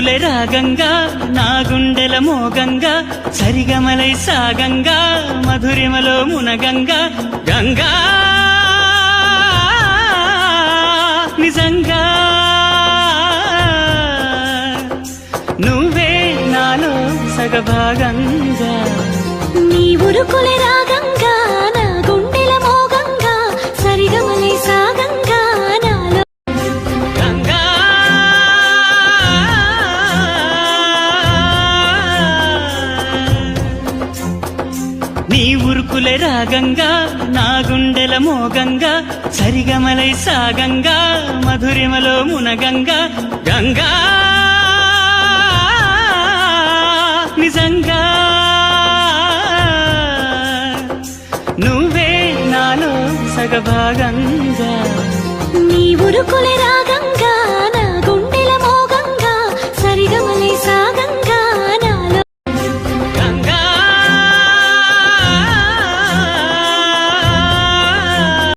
ఉరుకులే రాగంగా నా గుండెల మోగంగా సరిగమలై సాగంగా మధురిమలో మునగంగా గంగా నిజంగా నువ్వే నాలో సగభాగంగా నీ ఉరుకులే రాగంగా నా గుండెల మోగంగా సరిగమలై సాగంగా నాలో గంగా నీ ఉరుకులే రాగంగా నా గుండెల మోగంగా సరిగమలై సాగంగా మధురిమలో మునగంగా గంగా నిజంగా నువ్వే నాలో సగభాగంగా నీ ఉరుకులే రాగంగా